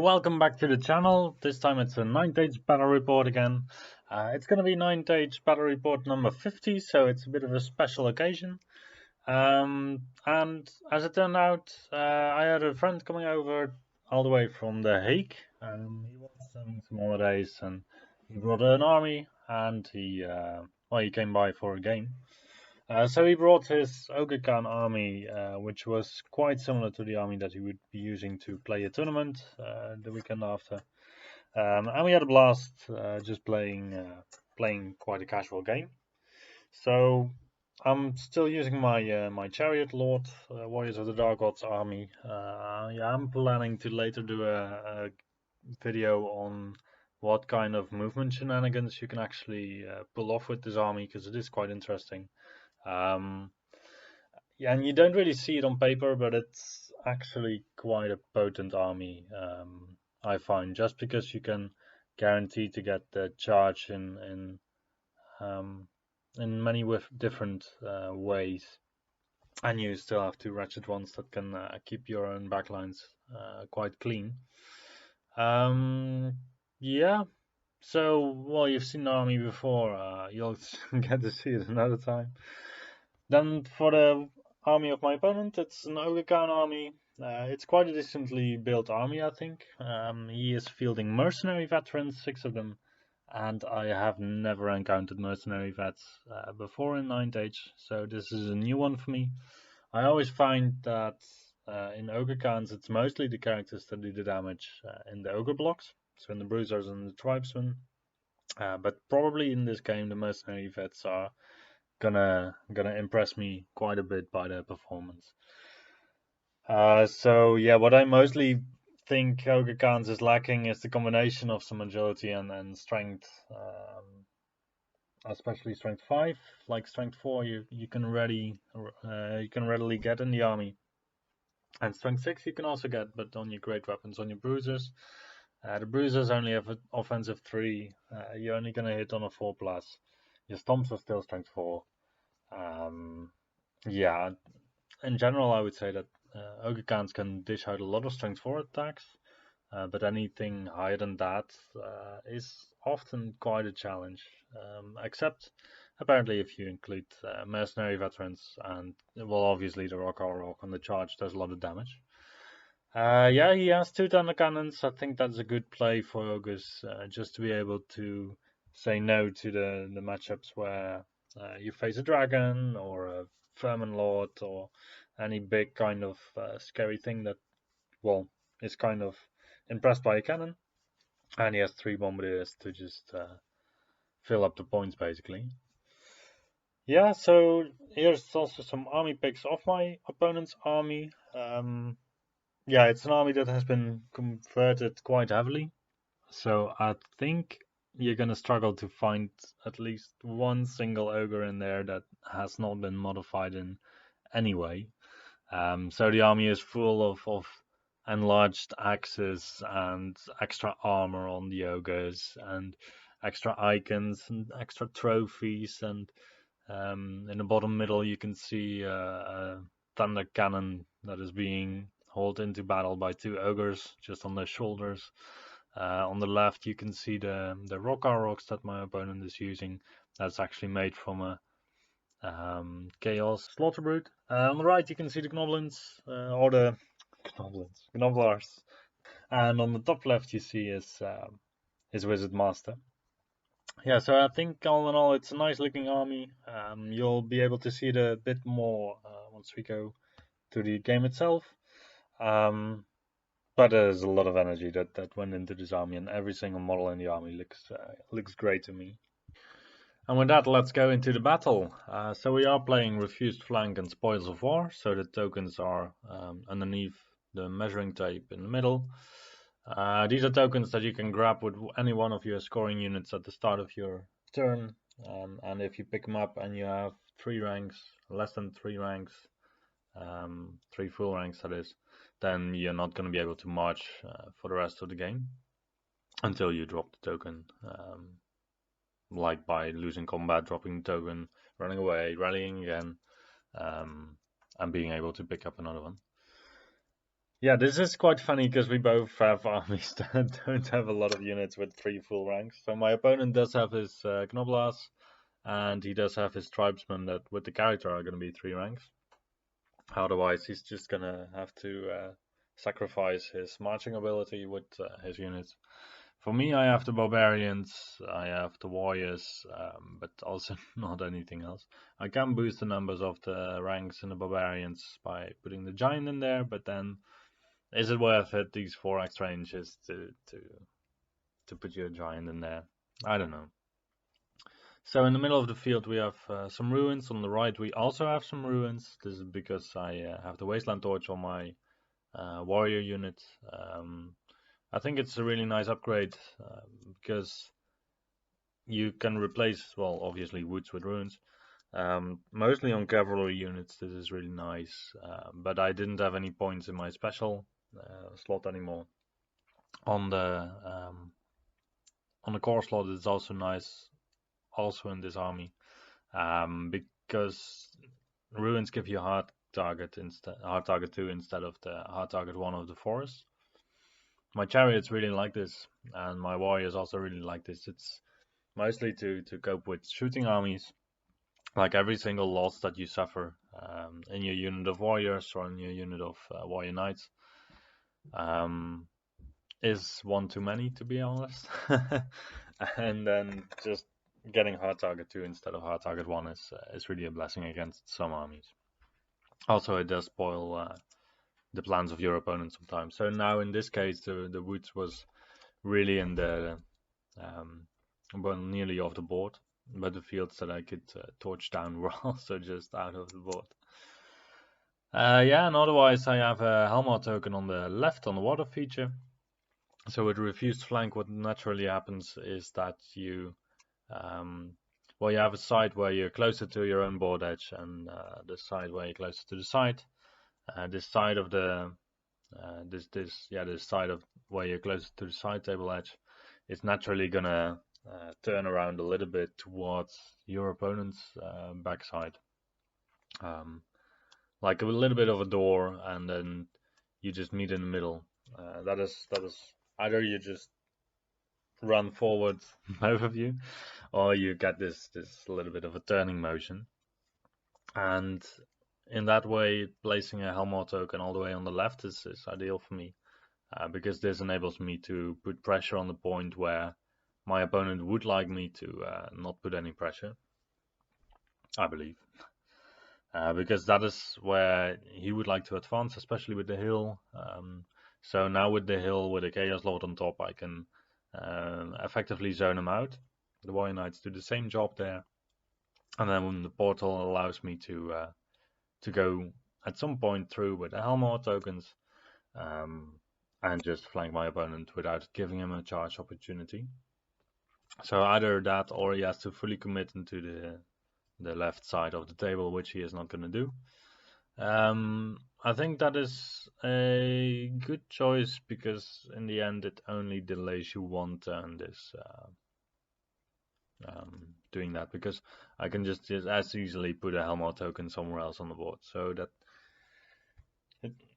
Welcome back to the channel. This time it's a 9th battle report again. It's going to be 9th battle report number 50, so it's a bit of a special occasion. And as it turned out, I had a friend coming over all the way from The Hague. He was having some holidays and he brought an army and he came by for a game. So he brought his Ogre Khan army, which was quite similar to the army that he would be using to play a tournament the weekend after. And we had a blast just playing quite a casual game. So I'm still using my my Chariot Lord Warriors of the Dark Gods army. I'm planning to later do a video on what kind of movement shenanigans you can actually pull off with this army, because it is quite interesting. And you don't really see it on paper, but it's actually quite a potent army, I find, just because you can guarantee to get the charge in many different ways, and you still have two ratchet ones that can keep your own backlines quite clean. Yeah. So, well, you've seen the army before, you'll get to see it another time. Then for the army of my opponent, it's an Ogre Khan army. It's quite a decently built army, I think. He is fielding mercenary veterans, 6 of them, and I have never encountered mercenary vets before in 9th Age, so this is a new one for me. I always find that in Ogre Khans it's mostly the characters that do the damage in the Ogre blocks, so in the Bruisers and the Tribesmen. But probably in this game the mercenary vets are gonna impress me quite a bit by their performance. So yeah, what I mostly think Ogre Khans is lacking is the combination of some agility and strength, especially strength 5. Like strength 4, you can readily get in the army, and strength 6 you can also get, but on your great weapons, on your bruisers. The bruisers only have an offensive 3. You're only gonna hit on a 4+. Your stomps are still strength 4. Yeah, in general, I would say that Ogre Khans can dish out a lot of strength 4 attacks, but anything higher than that is often quite a challenge, except apparently if you include mercenary veterans and, well, obviously the Rock on the charge does a lot of damage. Yeah, he has 2 thunder cannons. I think that's a good play for Ogres, just to be able to say no to the matchups where you face a dragon or a Vermin Lord or any big kind of scary thing that, well, is kind of impressed by a cannon. And he has 3 bombardiers to just fill up the points, basically. Yeah, so here's also some army picks of my opponent's army. Yeah, it's an army that has been converted quite heavily, so I think you're gonna struggle to find at least one single ogre in there that has not been modified in any way. So the army is full of enlarged axes and extra armor on the ogres and extra icons and extra trophies, and in the bottom middle you can see a thunder cannon that is being hauled into battle by 2 ogres just on their shoulders. On the left you can see the rocks that my opponent is using. That's actually made from a Chaos Slaughter Brute. On the right you can see the Gnoblins, or the Gnoblars. And on the top left you see his Wizard Master. Yeah, so I think all in all it's a nice looking army. You'll be able to see it a bit more once we go to the game itself. But there's a lot of energy that went into this army, and every single model in the army looks great to me. And with that, let's go into the battle. So we are playing Refused Flank and Spoils of War, so the tokens are underneath the measuring tape in the middle. These are tokens that you can grab with any one of your scoring units at the start of your turn, and if you pick them up and you have 3 ranks, less than 3 ranks, 3 full ranks that is, then you're not going to be able to march for the rest of the game until you drop the token, like by losing combat, dropping the token, running away, rallying again, and being able to pick up another one. Yeah, this is quite funny because we both have armies that don't have a lot of units with 3 full ranks. So my opponent does have his Knoblas, and he does have his tribesmen that with the character are going to be 3 ranks. Otherwise, he's just going to have to sacrifice his marching ability with his units. For me, I have the barbarians, I have the warriors, but also not anything else. I can boost the numbers of the ranks in the barbarians by putting the giant in there, but then is it worth it, these 4 extra inches to put your giant in there? I don't know. So in the middle of the field we have some ruins. On the right we also have some ruins. This is because I have the wasteland torch on my warrior unit. I think it's a really nice upgrade because you can replace, well, obviously woods with ruins. Mostly on cavalry units this is really nice, but I didn't have any points in my special slot anymore. On the core slot it's also nice, also in this army, because ruins give you hard target 2 instead of the hard target 1 of the forest. My chariots really like this, and my warriors also really like this. It's mostly to cope with shooting armies. Like every single loss that you suffer in your unit of warriors or in your unit of warrior knights is one too many, to be honest. And then just getting hard target 2 instead of hard target 1 is really a blessing against some armies. Also, it does spoil the plans of your opponent sometimes. So now in this case, the woods was really in the well, nearly off the board, but the fields that I could torch down were also just out of the board. Yeah, and otherwise I have a Helmar token on the left on the water feature. So with refused flank, what naturally happens is that you, well, you have a side where you're closer to your own board edge, and the side where you're closer to the side. This side of the this side of where you're closer to the side table edge is naturally gonna turn around a little bit towards your opponent's backside, like a little bit of a door, and then you just meet in the middle. That is either you just run forward, both of you, or you get this little bit of a turning motion, and in that way, placing a Helmar token all the way on the left is ideal for me, because this enables me to put pressure on the point where my opponent would like me to not put any pressure, I believe. Because that is where he would like to advance, especially with the hill. So now with the hill, with a Chaos Lord on top, I can effectively zone him out. The Warrior Knights do the same job there. And then when the portal allows me to go at some point through with the Helmar tokens, and just flank my opponent without giving him a charge opportunity. So either that, or he has to fully commit into the left side of the table, which he is not going to do. I think that is a good choice, because in the end it only delays you 1 turn, this doing that, because I can just as easily put a Helmar token somewhere else on the board. So that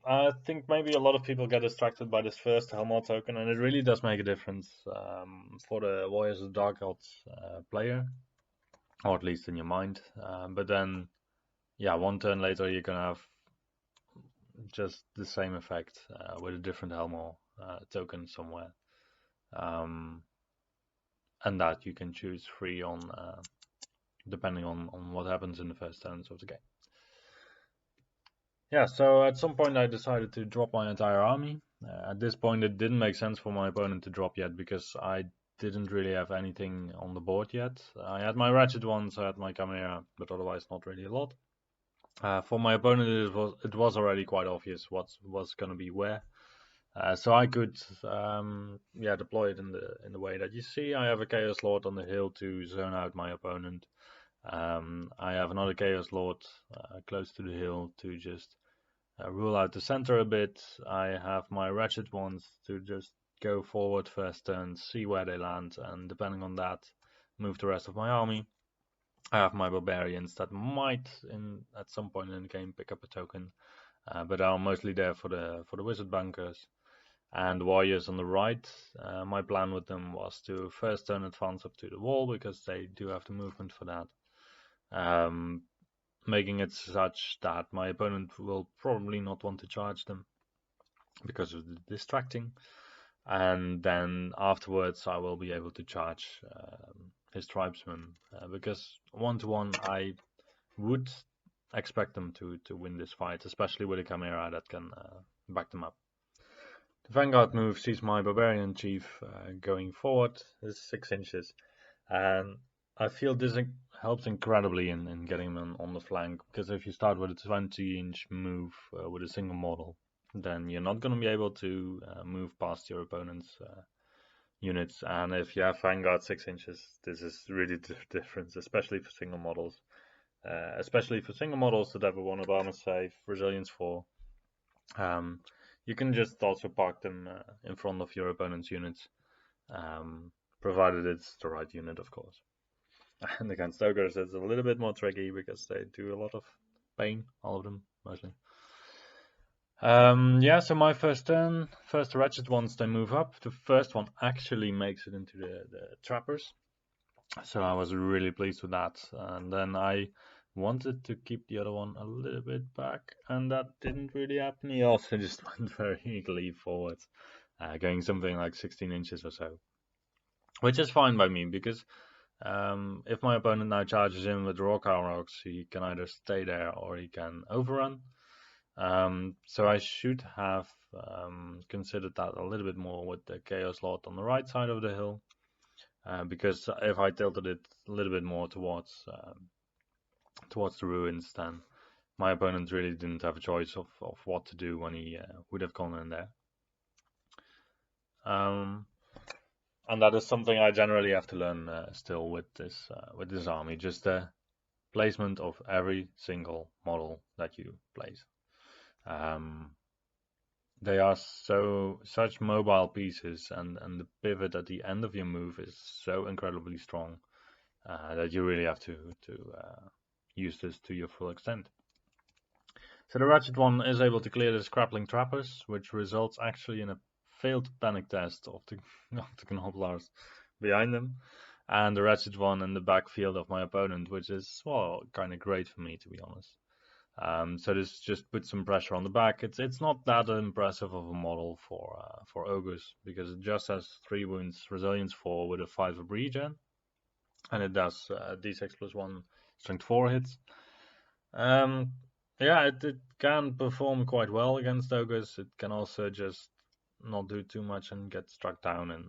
I think maybe a lot of people get distracted by this first Helmar token, and it really does make a difference for the Warriors of Dark Gods player, or at least in your mind. But then, yeah, 1 turn later you're gonna have just the same effect with a different Helmar token somewhere, and that you can choose free on depending on what happens in the first turns of the game. Yeah, so at some point I decided to drop my entire army. At this point it didn't make sense for my opponent to drop yet, because I didn't really have anything on the board yet. I had my Ratchet ones, I had my Chimera, but otherwise not really a lot. For my opponent it was already quite obvious what was going to be where. So I could deploy it in the way that you see. I have a Chaos Lord on the hill to zone out my opponent. I have another Chaos Lord close to the hill to just rule out the center a bit. I have my Ratchet ones to just go forward first turn, see where they land, and depending on that, move the rest of my army. I have my Barbarians that might, at some point in the game, pick up a token. but are mostly there for the wizard bunkers. And warriors on the right, my plan with them was to first turn advance up to the wall, because they do have the movement for that. Making it such that my opponent will probably not want to charge them because of the distracting. And then afterwards I will be able to charge his tribesmen, because 1-to-1 I would expect them to win this fight, especially with a Chimera that can back them up. The Vanguard move sees my Barbarian Chief going forward, is 6 inches, and I feel this helps incredibly in getting them on the flank, because if you start with a 20-inch move with a single model, then you're not going to be able to move past your opponent's units, and if you have Vanguard 6 inches, this is really the difference, especially for single models. Especially for single models that have a 1 armor save, resilience 4. You can just also park them in front of your opponent's units, provided it's the right unit, of course. And against ogres, it's a little bit more tricky because they do a lot of pain, all of them, mostly. Yeah, so my first turn, first ratchet ones, they move up. The first one actually makes it into the trappers, so I was really pleased with that. And then I wanted to keep the other one a little bit back, and that didn't really happen. He also just went very eagerly forward, going something like 16 inches or so, which is fine by me, because if my opponent now charges in with rock rocks, he can either stay there or he can overrun. So I should have considered that a little bit more with the Chaos Lord on the right side of the hill, because if I tilted it a little bit more towards the ruins, then my opponent really didn't have a choice of what to do when he would have gone in there. And that is something I generally have to learn still with this army, just the placement of every single model that you place. They are such mobile pieces, and the pivot at the end of your move is so incredibly strong that you really have to use this to your full extent. So the Ratchet one is able to clear the Scrappling Trappers, which results actually in a failed panic test of the Gnoblars behind them, and the Ratchet one in the backfield of my opponent, which is, well, kind of great for me, to be honest. So this just puts some pressure on the back. It's not that impressive of a model for ogres, because it just has 3 wounds, resilience 4 with a 5 of regen, and it does d6+1 strength 4 hits. Yeah, it can perform quite well against ogres. It can also just not do too much and get struck down in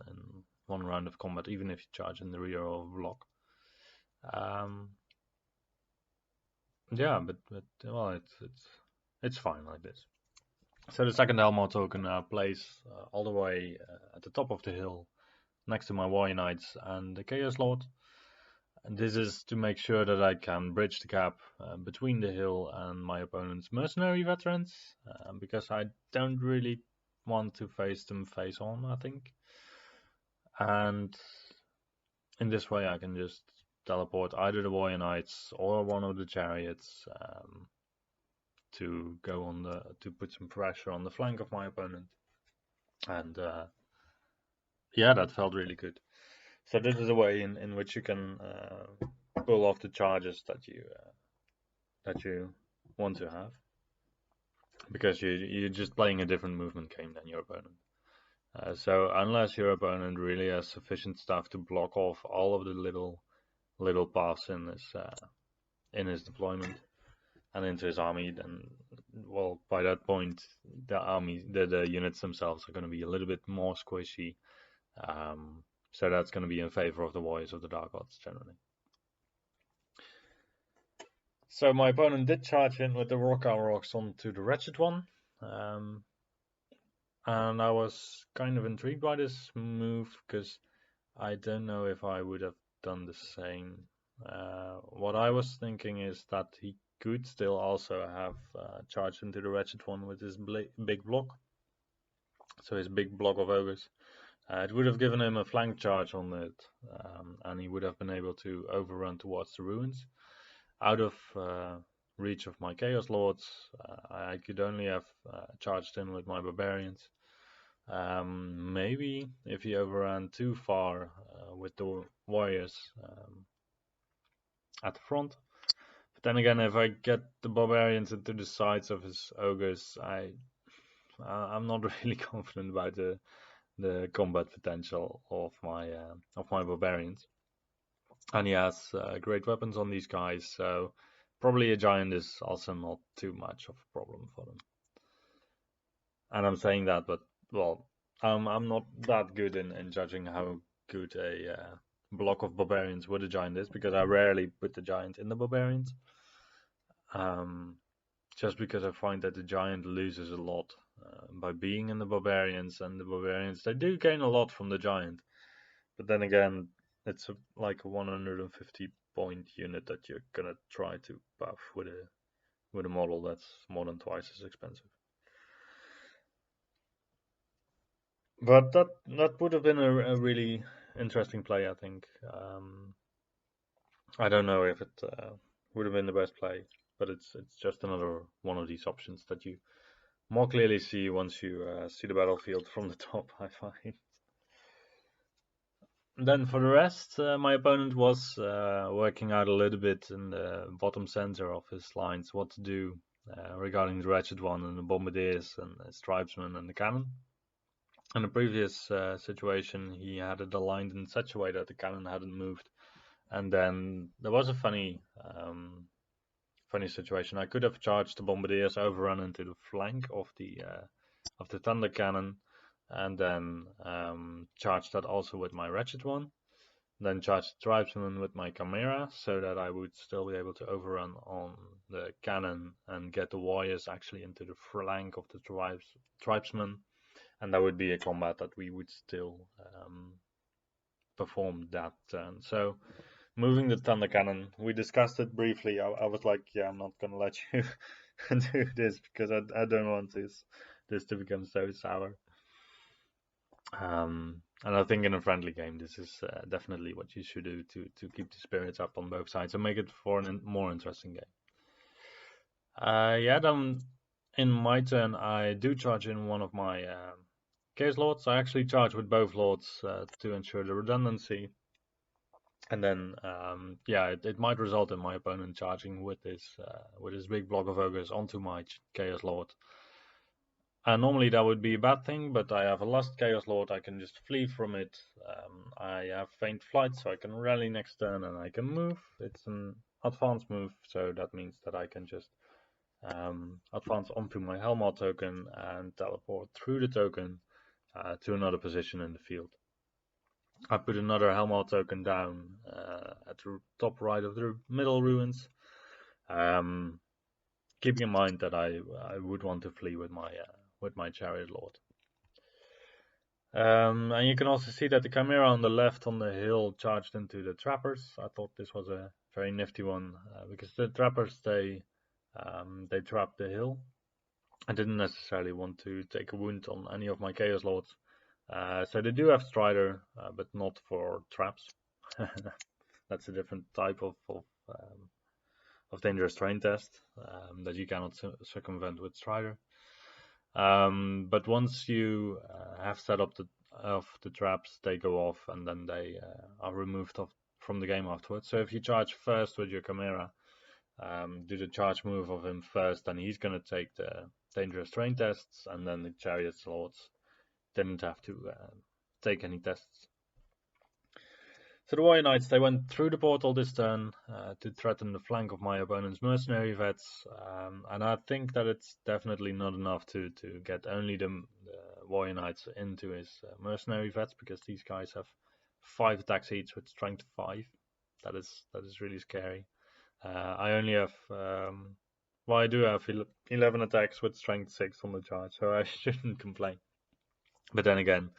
one round of combat, even if you charge in the rear or block. Yeah, but well, it's fine like this. So the second Elmore token plays all the way at the top of the hill, next to my Warrior Knights and the Chaos Lord. And this is to make sure that I can bridge the gap between the hill and my opponent's mercenary veterans, because I don't really want to face them face on, I think. And in this way I can just teleport either the Warrior Knights or one of the chariots to go on to put some pressure on the flank of my opponent. And yeah, that felt really good. So this is a way in which you can pull off the charges that you want to have, because you're just playing a different movement game than your opponent. So unless your opponent really has sufficient stuff to block off all of the little paths in his deployment and into his army, then, well, by that point the units themselves are going to be a little bit more squishy. So that's going to be in favor of the Warriors of the Dark Gods generally. So my opponent did charge in with the Rock Rocks onto the Wretched one. And I was kind of intrigued by this move, because I don't know if I would have done the same. What I was thinking is that he could still also have charged into the Wretched one with his big block. So his big block of ogres. It would have given him a flank charge on it, and he would have been able to overrun towards the ruins. Out of reach of my Chaos Lords. I could only have charged in with my Barbarians. Maybe if he overran too far with the warriors at the front. But then again, if I get the barbarians into the sides of his ogres, I'm not really confident about the combat potential of my barbarians. And he has great weapons on these guys, so probably a giant is also not too much of a problem for them. And I'm saying that, but well, I'm not that good in judging how good a block of barbarians with a giant is, because I rarely put the giant in the barbarians. Just because I find that the giant loses a lot by being in the barbarians, and the barbarians, they do gain a lot from the giant, but then again, it's like a 150 point unit that you're gonna try to buff with a model that's more than twice as expensive. But that would have been a really interesting play, I think. I don't know if it would have been the best play, but it's just another one of these options that you more clearly see once you see the battlefield from the top, I find. Then for the rest, my opponent was working out a little bit in the bottom center of his lines what to do regarding the Ratchet One and the Bombardiers and the Stripesmen and the Cannon. In the previous situation, he had it aligned in such a way that the cannon hadn't moved, and then there was a funny situation. I could have charged the Bombardiers, overrun into the flank of the Thunder Cannon, and then charged that also with my Ratchet One. Then charge the Tribesman with my Chimera, so that I would still be able to overrun on the cannon and get the warriors actually into the flank of the Tribesmen. And that would be a combat that we would still perform that turn. So moving the Thunder Cannon, we discussed it briefly. I was like, yeah, I'm not gonna let you do this because I don't want this to become so sour. And I think in a friendly game, this is definitely what you should do to keep the spirits up on both sides and make it for a more interesting game. Yeah, then in my turn, I do charge in one of my Chaos Lords. I actually charge with both Lords to ensure the redundancy. And then, yeah, it might result in my opponent charging with his big block of ogres onto my Chaos Lord. Normally that would be a bad thing, but I have a Lust Chaos Lord, I can just flee from it. I have Faint Flight, so I can rally next turn and I can move. It's an advanced move, so that means that I can just advance onto my Helmut token and teleport through the token to another position in the field. I put another Helmut token down at the top right of the middle ruins, keeping in mind that I would want to flee with my Chariot Lord. And you can also see that the Chimera on the left on the hill charged into the Trappers. I thought this was a very nifty one because the Trappers they trap the hill. I didn't necessarily want to take a wound on any of my Chaos Lords. So they do have Strider, but not for traps. That's a different type of dangerous terrain test that you cannot circumvent with Strider. But once you have set up the traps, they go off and then they are removed from the game afterwards. So if you charge first with your Chimera, do the charge move of him first, then he's going to take the dangerous terrain tests, and then the Chariot Lords didn't have to take any tests. So the Warrior Knights, they went through the portal this turn to threaten the flank of my opponent's mercenary vets, and I think that it's definitely not enough to get only the Warrior Knights into his mercenary vets, because these guys have 5 attack seats with strength 5. That is really scary. I only have, well, I do have 11 attacks with strength 6 on the charge, so I shouldn't complain. But then again,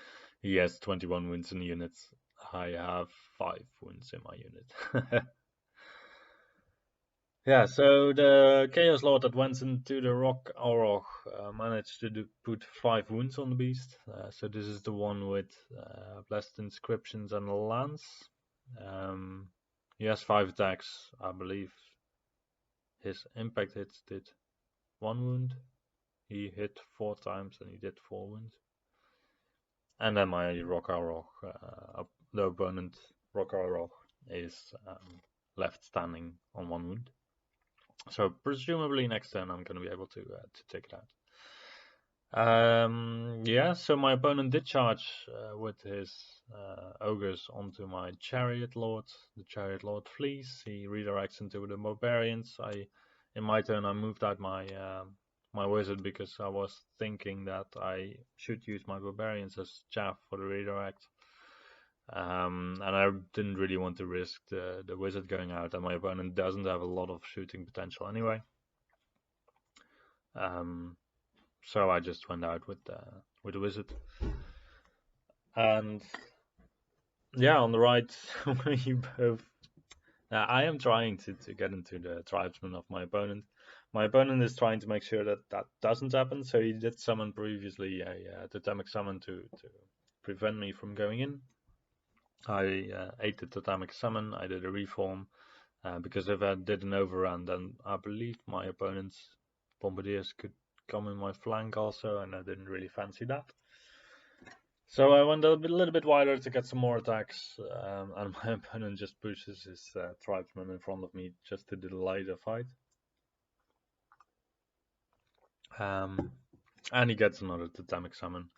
he has 21 wounds in units. I have 5 wounds in my unit. Yeah, so the Chaos Lord that went into the Rock Auroch managed to put 5 wounds on the beast. So this is the one with Blessed Inscriptions and a Lance. He has 5 attacks, I believe. his impact hits did 1 wound. He hit 4 times and he did 4 wounds. And then my the opponent Rock is left standing on 1 wound. So presumably next turn I'm going to be able to take it out. Yeah, so my opponent did charge with his ogres onto my chariot lord. The chariot lord flees. He redirects into the barbarians. In my turn, I moved out my my wizard because I was thinking that I should use my barbarians as chaff for the redirect. And I didn't really want to risk the wizard going out, and my opponent doesn't have a lot of shooting potential anyway. So I just went out with the wizard. And yeah, on the right, you both. I am trying to get into the tribesman of my opponent. My opponent is trying to make sure that doesn't happen. So he did summon previously a totemic summon to prevent me from going in. I ate the totemic summon. I did a reform because if I did an overrun, then I believe my opponent's bombardiers could come in my flank also, and I didn't really fancy that. So I went a little bit wider to get some more attacks, and my opponent just pushes his tribesman in front of me just to delay the fight. And he gets another totemic summon.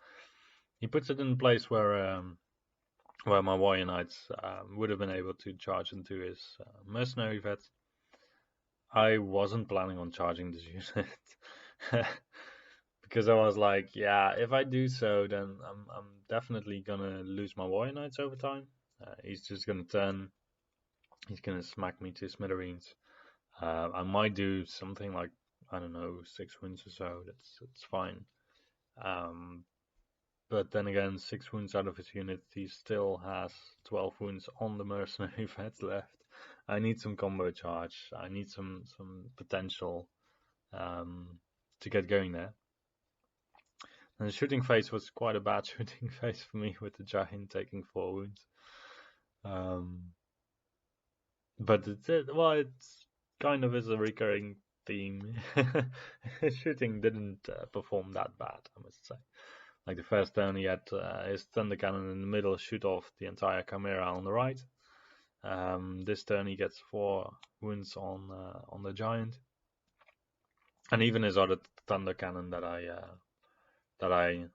He puts it in a place where my warrior knights would have been able to charge into his mercenary vet. I wasn't planning on charging this unit. Because I was like, yeah, if I do so, then I'm definitely gonna lose my warrior knights over time. He's just gonna turn. He's gonna smack me to smithereens. I might do something like, I don't know, 6 wounds or so. That's fine. But then again, 6 wounds out of his unit, he still has 12 wounds on the mercenary vets left. I need some combo charge. I need some potential to get going there. And the shooting phase was quite a bad shooting phase for me, with the giant taking 4 wounds. But it's kind of is a recurring theme. Shooting didn't perform that bad, I must say. Like the first turn, he had his thunder cannon in the middle shoot off the entire chimera on the right. This turn he gets 4 wounds on the giant, and even his other thunder cannon that I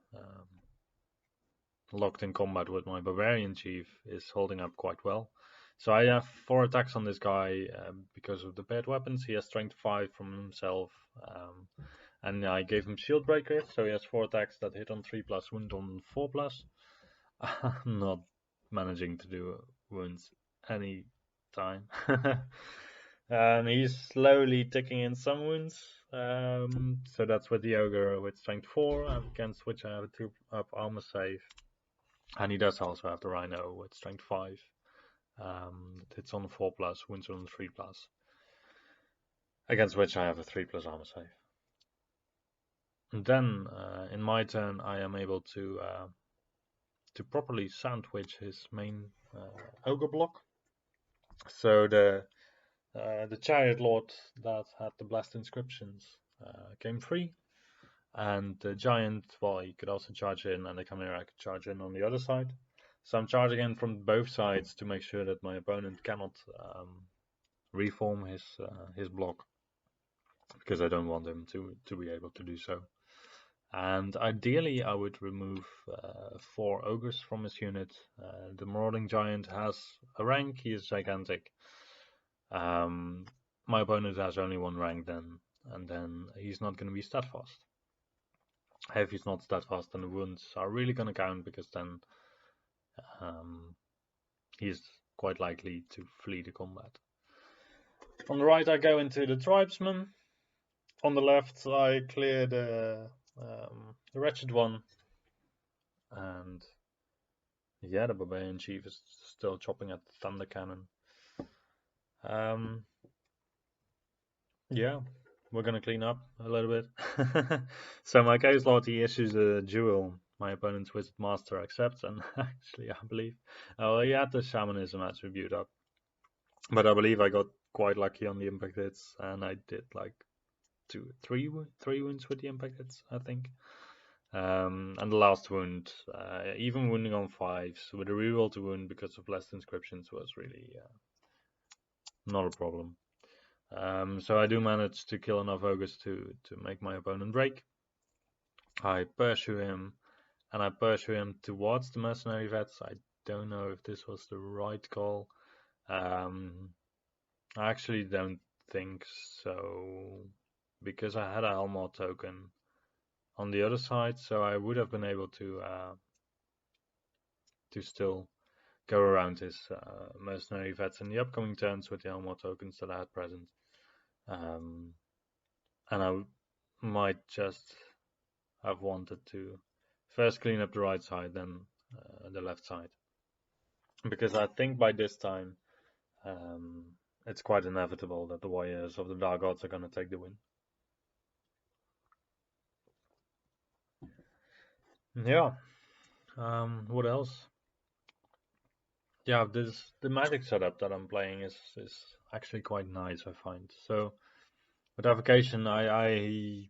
locked in combat with my barbarian chief is holding up quite well. So I have 4 attacks on this guy because of the paired weapons. He has strength 5 from himself, and I gave him shield breaker, so he has 4 attacks that hit on 3+, wound on 4+. I'm not managing to do wounds any time. And he's slowly ticking in some wounds. So that's with the ogre with strength 4, against which I have a 2-up armor save. And he does also have the rhino with strength 5. It's on 4+, wounds on 3+, against which I have a 3+ armor save. And then in my turn, I am able to properly sandwich his main ogre block. So the chariot lord that had the blessed inscriptions came free, and the giant, well, he could also charge in, and the chimera could charge in on the other side. So I'm charging in from both sides to make sure that my opponent cannot reform his block, because I don't want him to be able to do so. And ideally, I would remove 4 ogres from his unit. The marauding giant has a rank; he is gigantic. My opponent has only 1 rank then, and then he's not going to be steadfast. If he's not steadfast, then the wounds are really going to count, because then he's quite likely to flee the combat. On the right, I go into the tribesman. On the left, I clear the wretched one, and yeah, the barbarian chief is still chopping at the thunder cannon. Yeah, we're gonna clean up a little bit. So my case lord, he issues a duel. My opponent's wizard master accepts, and actually I believe he had the shamanism attribute up, but I believe I got quite lucky on the impact hits, and I did like three wounds with the impact hits, I think. And the last wound, even wounding on 5s with a reroll to wound because of less inscriptions was really not a problem. So I do manage to kill enough ogres to make my opponent break. I pursue him, and I pursue him towards the mercenary vets. I don't know if this was the right call. I actually don't think so, because I had a Helmor token on the other side, so I would have been able to still go around his mercenary vets in the upcoming turns with the Helmor tokens that I had present. And I might just have wanted to first clean up the right side, then the left side, because I think by this time it's quite inevitable that the Warriors of the Dark Gods are going to take the win. Yeah. What else? Yeah, the magic setup that I'm playing is actually quite nice, I find. So with Avocation, I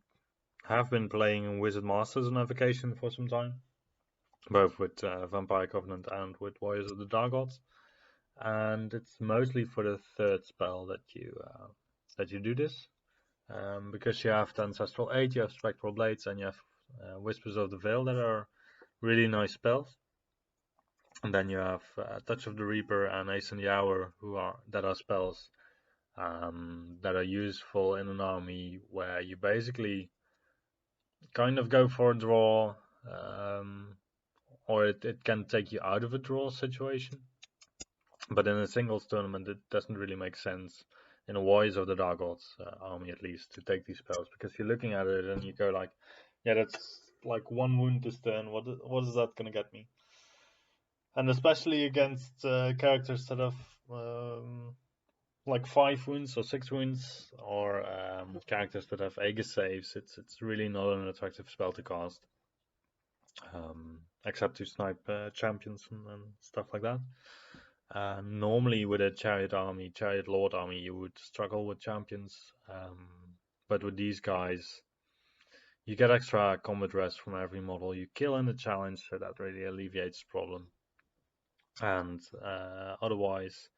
have been playing Wizard Masters on Avocation for some time, both with Vampire Covenant and with Warriors of the Dark Gods, and it's mostly for the third spell that you do this, because you have the Ancestral Aid, you have Spectral Blades, and you have Whispers of the Veil that are really nice spells. And then you have Touch of the Reaper and Ace in the Hour, that are spells that are useful in an army where you basically kind of go for a draw, or it can take you out of a draw situation. But in a singles tournament, it doesn't really make sense, in a Warriors of the Dark Gods army at least, to take these spells, because you're looking at it and you go like, yeah, that's like one wound this turn. What is that gonna get me? And especially against characters that have like 5 wounds or 6 wounds, or characters that have Aegis saves, it's really not an attractive spell to cast, except to snipe champions and stuff like that. Normally with a Chariot Lord army, you would struggle with champions, but with these guys, you get extra combat rest from every model you kill in the challenge, so that really alleviates the problem. And otherwise,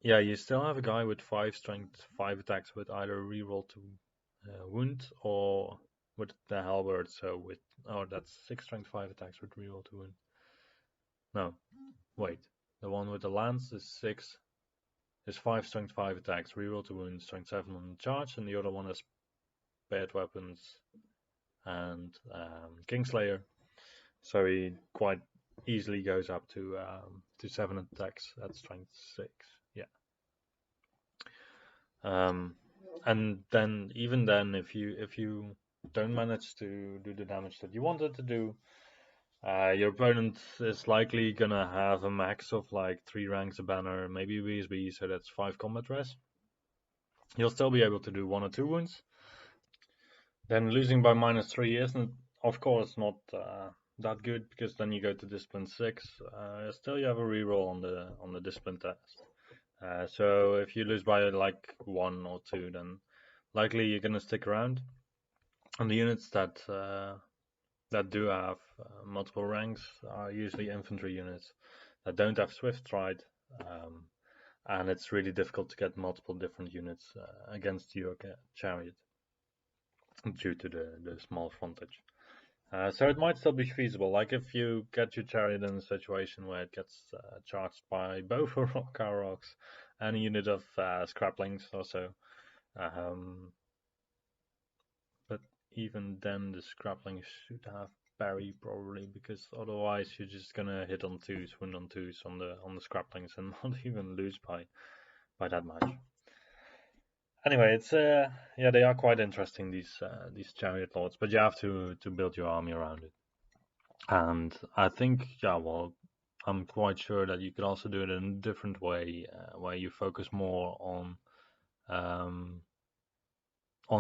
yeah, you still have a guy with 5 strength, 5 attacks with either reroll to wound or with the halberd. So that's 6 strength, 5 attacks with reroll to wound. No, wait. The one with the lance is 5 strength, 5 attacks, reroll to wound, strength 7 on the charge, and the other one is paired weapons and Kingslayer. So he quite easily goes up to 7 attacks at strength 6. Yeah. And then even then, if you don't manage to do the damage that you wanted to do, your opponent is likely gonna have a max of like 3 ranks a banner, maybe BSB, so that's 5 combat rest. You'll still be able to do 1 or 2 wounds. Then losing by -3 isn't, of course, not that good, because then you go to Discipline 6. Still, you have a reroll on the Discipline test. So if you lose by like 1 or 2, then likely you're gonna stick around. And the units that do have multiple ranks are usually infantry units that don't have Swift Stride, and it's really difficult to get multiple different units against your chariot due to the small frontage. So it might still be feasible, like if you get your chariot in a situation where it gets charged by both a Rocks and a unit of Scraplings or so. But even then, the Scraplings should have parry probably, because otherwise you're just gonna hit on 2s, wound on 2s on the Scraplings, and not even lose by that much. Anyway, it's yeah, they are quite interesting, these chariot lords, but you have to build your army around it. And I think, yeah, well, I'm quite sure that you could also do it in a different way, where you focus more on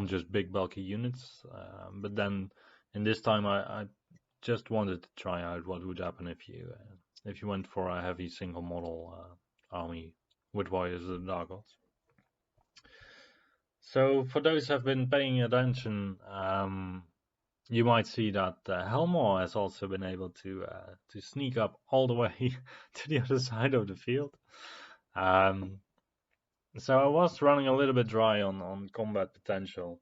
just big bulky units. But then in this time, I just wanted to try out what would happen if you went for a heavy single model army with Warriors of the Dark Gods. So for those who have been paying attention, you might see that Helmor has also been able to sneak up all the way to the other side of the field. So I was running a little bit dry on combat potential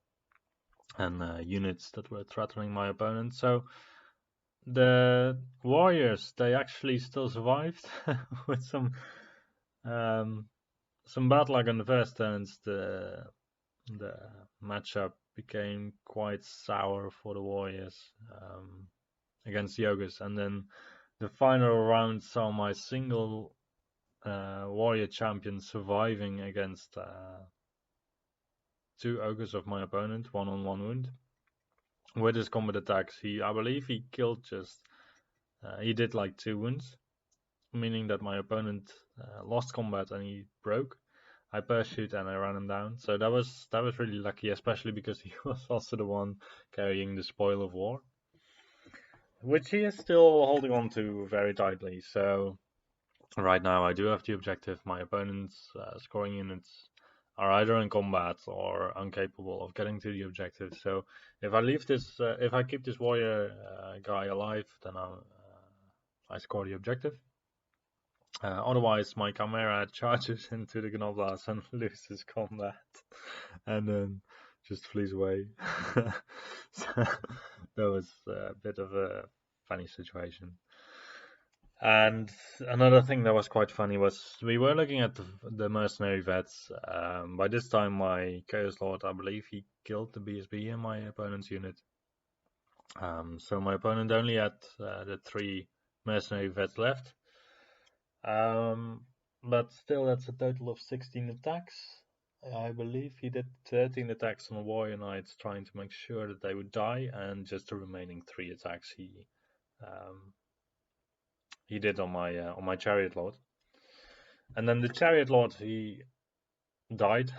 and units that were threatening my opponent. So the warriors, they actually still survived with some bad luck on the first turns. The matchup became quite sour for the warriors against the ogres, and then the final round saw my single warrior champion surviving against 2 ogres of my opponent, 1 on 1 wound. With his combat attacks, I believe he killed just he did like 2 wounds, meaning that my opponent lost combat and he broke. I pursued and I ran him down, so that was really lucky, especially because he was also the one carrying the spoil of war, which he is still holding on to very tightly. So right now I do have the objective. My opponent's scoring units are either in combat or incapable of getting to the objective. So if I leave this, if I keep this warrior guy alive, then I score the objective. Otherwise, my Chimera charges into the Gnoblas and loses combat, and then just flees away. So that was a bit of a funny situation. And another thing that was quite funny was we were looking at the mercenary vets. By this time, my Chaos Lord, I believe he killed the BSB in my opponent's unit. So my opponent only had the 3 mercenary vets left. But still, that's a total of 16 attacks. I believe he did 13 attacks on warrior knights, trying to make sure that they would die, and just the remaining 3 attacks he did on my chariot lord. And then the chariot lord, he died.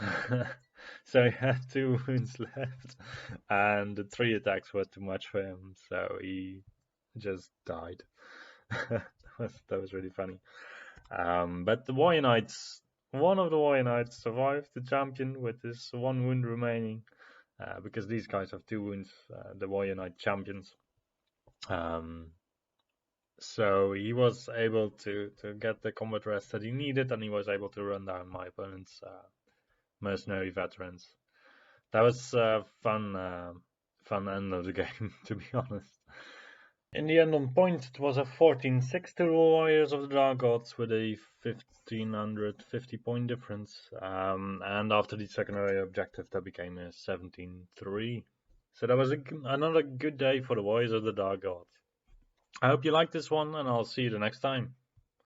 So he had 2 wounds left, and the 3 attacks were too much for him, so he just died. That was really funny. But the warrior knights, one of the warrior knights survived, the champion, with his 1 wound remaining, because these guys have 2 wounds, the warrior knight champions. So he was able to get the combat rest that he needed, and he was able to run down my opponent's mercenary veterans. That was fun end of the game, to be honest. In the end, on point, it was a 14-6 to the Warriors of the Dark Gods with a 1550 point difference. And after the secondary objective, that became a 17-3. So that was another good day for the Warriors of the Dark Gods. I hope you liked this one, and I'll see you the next time.